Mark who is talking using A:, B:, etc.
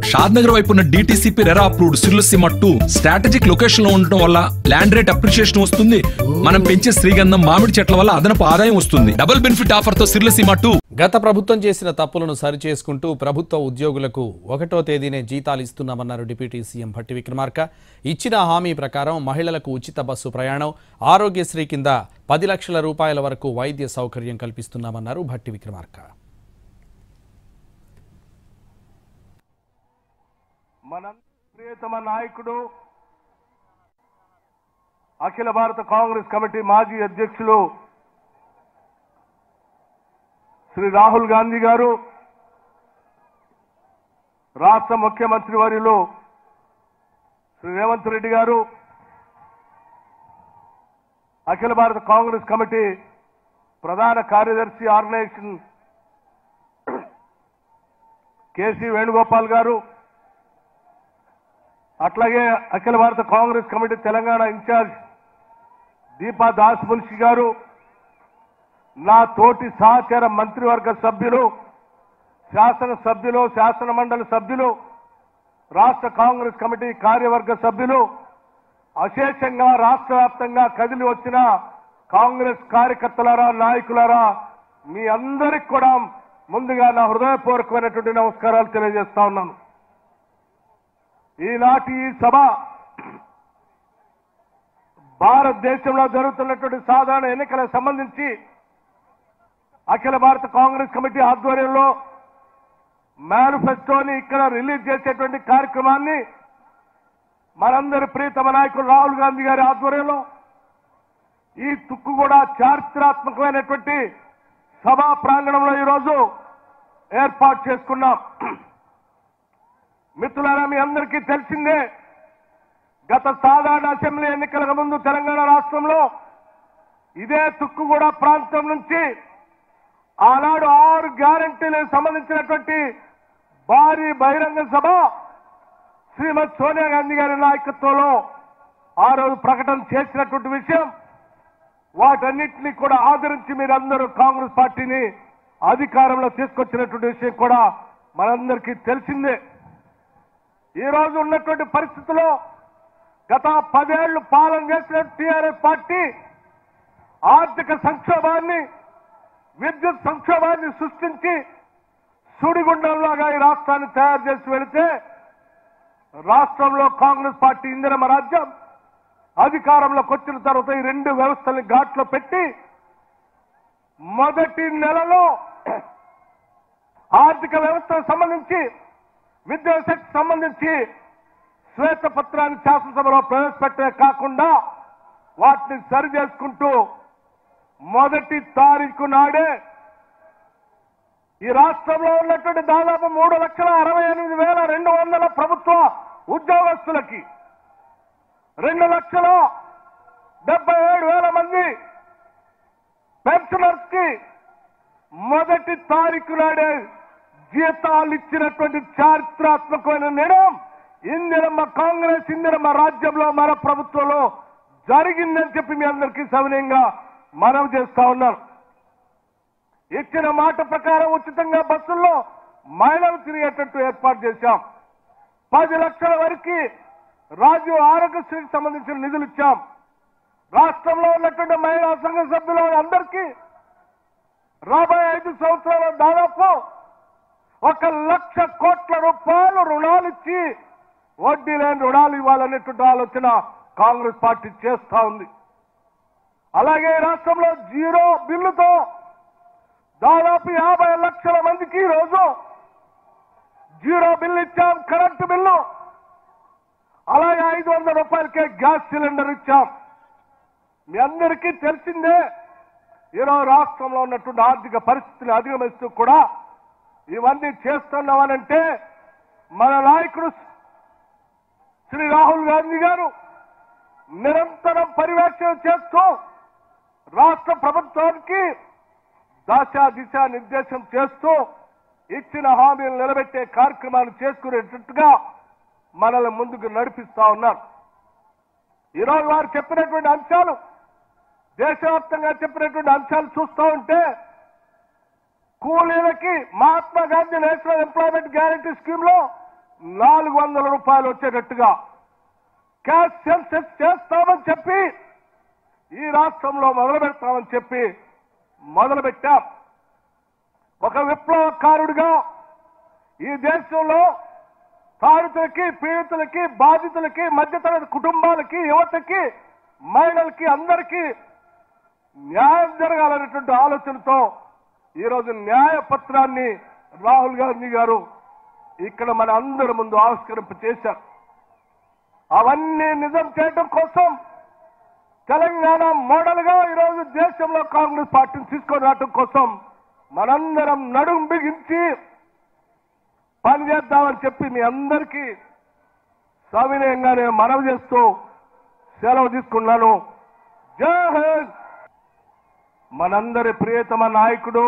A: షాద్నగర్ వైపు ఉన్న DTCP RERA approved సిర్లసీమ 2 strategic location లో ఉండటం వల్ల ల్యాండ్ రేట్ అప్రిషియేషన్ వస్తుంది. మనం పెంచే శ్రీగంధం మామిడి చెట్ల వల్ల అదనపు ఆదాయం వస్తుంది. డబుల్ బెనిఫిట్ ఆఫర్ తో సిర్లసీమ 2.
B: గత ప్రభుత్వం చేసిన తప్పులను సరిచేసుకుంటూ ప్రభుత్వ ఉద్యోగులకు 1వ తేదీనే జీతాలు ఇస్తున్నామన్నారు డిప్యూటీ సీఎం భట్టి విక్రమార్క. ఇచ్చిన హామీ ప్రకారం మహిళలకు ఉచిత బస్సు ప్రయాణం, ఆరోగ్యశ్రీ కింద 10 లక్షల రూపాయల వరకు వైద్య సౌకర్యం కల్పిస్తున్నామన్నారు భట్టి విక్రమార్క.
C: మన ప్రియతమ నాయకుడు అఖిల భారత కాంగ్రెస్ కమిటీ మాజీ అధ్యక్షులు శ్రీ రాహుల్ గాంధీ గారు, రాష్ట్ర ముఖ్యమంత్రి వర్యులు శ్రీ రేవంత్ రెడ్డి గారు, అఖిల భారత కాంగ్రెస్ కమిటీ ప్రధాన కార్యదర్శి ఆర్గనైజేషన్ కేసీ వేణుగోపాల్ గారు, అట్లాగే అఖిల భారత కాంగ్రెస్ కమిటీ తెలంగాణ ఇన్ఛార్జ్ దీపా దాస్ మున్షి గారు, నా తోటి సహచర మంత్రివర్గ సభ్యులు, శాసనసభ్యులు, శాసన మండలి సభ్యులు, రాష్ట్ర కాంగ్రెస్ కమిటీ కార్యవర్గ సభ్యులు, అశేషంగా రాష్ట్ర వ్యాప్తంగా కదిలి వచ్చిన కాంగ్రెస్ కార్యకర్తలారా, నాయకులారా, మీ అందరికి కూడా ముందుగా నా హృదయపూర్వకమైనటువంటి నమస్కారాలు తెలియజేస్తా ఉన్నాను. ఈనాటి ఈ సభ భారతదేశంలో జరుగుతున్నటువంటి సాధారణ ఎన్నికలకు సంబంధించి అఖిల భారత కాంగ్రెస్ కమిటీ ఆధ్వర్యంలో మేనిఫెస్టోని ఇక్కడ రిలీజ్ చేసేటువంటి కార్యక్రమాన్ని మనందరి ప్రియతమ నాయకులు రాహుల్ గాంధీ గారి ఆధ్వర్యంలో ఈ తుక్కుగూడ చారిత్రాత్మకమైనటువంటి సభా ప్రాంగణంలో ఈరోజు ఏర్పాటు చేసుకున్నాం. మిత్రులారా, మీ అందరికీ తెలిసిందే, గత సాధారణ అసెంబ్లీ ఎన్నికలకు ముందు తెలంగాణ రాష్ట్రంలో ఇదే తుక్కుగూడ ప్రాంతం నుంచి ఆనాడు 6 గ్యారంటీలకు సంబంధించినటువంటి భారీ బహిరంగ సభ శ్రీమతి సోనియా గాంధీ గారి నాయకత్వంలో ఆ రోజు ప్రకటన చేసినటువంటి విషయం, వాటన్నిటినీ కూడా ఆదరించి మీరందరూ కాంగ్రెస్ పార్టీని అధికారంలో తీసుకొచ్చినటువంటి విషయం కూడా మనందరికీ తెలిసిందే. ఈ రోజు ఉన్నటువంటి పరిస్థితుల్లో గత 10 ఏళ్లు పాలన చేసిన టీఆర్ఎస్ పార్టీ ఆర్థిక సంక్షోభాన్ని, విద్యుత్ సంక్షోభాన్ని సృష్టించి సుడిగుండంలాగా ఈ రాష్ట్రాన్ని తయారు చేసి వెళితే రాష్ట్రంలో కాంగ్రెస్ పార్టీ ఇందిరమ్మ రాజ్యం అధికారంలోకి వచ్చిన తర్వాత ఈ 2 వ్యవస్థల్ని ఘాట్లో పెట్టి మొదటి నెలలో ఆర్థిక వ్యవస్థకు సంబంధించి, విద్యాశాఖకు సంబంధించి శ్వేతపత్రాన్ని శాసనసభలో ప్రవేశపెట్టే కాకుండా వాటిని సరి చేసుకుంటూ మొదటి తారీఖు నాడే ఈ రాష్ట్రంలో ఉన్నటువంటి దాదాపు 3,68,200 ప్రభుత్వ ఉద్యోగస్తులకి, 2,77,000 మంది పెన్షనర్స్ కి మొదటి తారీఖు నాడే జీతాలు ఇచ్చినటువంటి చారిత్రాత్మకమైన నిర్ణయం ఇందిరమ్మ కాంగ్రెస్, ఇందిరమ్మ రాజ్యంలో మన ప్రభుత్వంలో జరిగిందని చెప్పి మీ అందరికీ సవినయంగా మనవి చేస్తా ఉన్నాను. ఇచ్చిన మాట ప్రకారం ఉచితంగా బస్సుల్లో మహిళలు తిరిగేటట్టు ఏర్పాటు చేశాం. 10 లక్షల వరకు రాజీవ్ ఆరోగ్యశ్రీకి సంబంధించిన నిధులు ఇచ్చాం. రాష్ట్రంలో ఉన్నటువంటి మహిళా సంఘ సభ్యుల అందరికీ రాబోయే 5 సంవత్సరాల దాదాపు 1,00,000 కోట్ల రూపాయలు రుణాలు ఇచ్చి వడ్డీ లేని రుణాలు ఇవ్వాలనేటువంటి ఆలోచన కాంగ్రెస్ పార్టీ చేస్తా ఉంది. అలాగే రాష్ట్రంలో 0 బిల్లుతో దాదాపు 50 లక్షల మందికి ఈరోజు 0 బిల్లు ఇచ్చాం. కరెంటు బిల్లు, అలాగే 500 రూపాయలకే గ్యాస్ సిలిండర్ ఇచ్చాం. మీ అందరికీ తెలిసిందే, ఈరోజు రాష్ట్రంలో ఉన్నటువంటి ఆర్థిక పరిస్థితులు అధిగమిస్తూ కూడా ఇవన్నీ చేస్తున్నామనంటే మన నాయకుడు శ్రీ రాహుల్ గాంధీ గారు నిరంతరం పర్యవేక్షణ చేస్తూ రాష్ట్ర ప్రభుత్వానికి దిశ నిర్దేశం చేస్తూ ఇచ్చిన హామీలు నిలబెట్టే కార్యక్రమాలు చేసుకునేటట్టుగా మనల్ని ముందుకు నడిపిస్తా ఉన్నారు. ఈరోజు వారు చెప్పినటువంటి అంశాలు, దేశవ్యాప్తంగా చెప్పినటువంటి అంశాలు చూస్తూ ఉంటే కూలీలకి Mahatma Gandhi national employment guarantee scheme లో 400 రూపాయలు వచ్చేటట్టుగా క్యాష్ సెన్సెస్ చేస్తామని చెప్పి ఈ రాష్ట్రంలో మొదలు పెడతామని చెప్పి మొదలుపెట్టాం. ఒక విప్లవకారుడిగా ఈ దేశంలో తాడితులకి, పీడితులకి, బాధితులకి, మధ్యతరగతి కుటుంబాలకి, యువతకి, మహిళలకి అందరికీ న్యాయం జరగాలనేటువంటి ఆలోచనతో ఈరోజు న్యాయ పత్రాన్ని రాహుల్ గాంధీ గారు ఇక్కడ మన అందరి ముందు ఆవిష్కరింప చేశారు. అవన్నీ నిజం చేయడం కోసం తెలంగాణ మోడల్ గా ఈరోజు దేశంలో కాంగ్రెస్ పార్టీని తీసుకొని రావడం కోసం మనందరం నడుం బిగించి పనిచేద్దామని చెప్పి మీ అందరికీ సవినయంగానే మనవి చేస్తూ సెలవు తీసుకున్నాను. జై హింద్. మనందరి ప్రియతమ నాయకుడు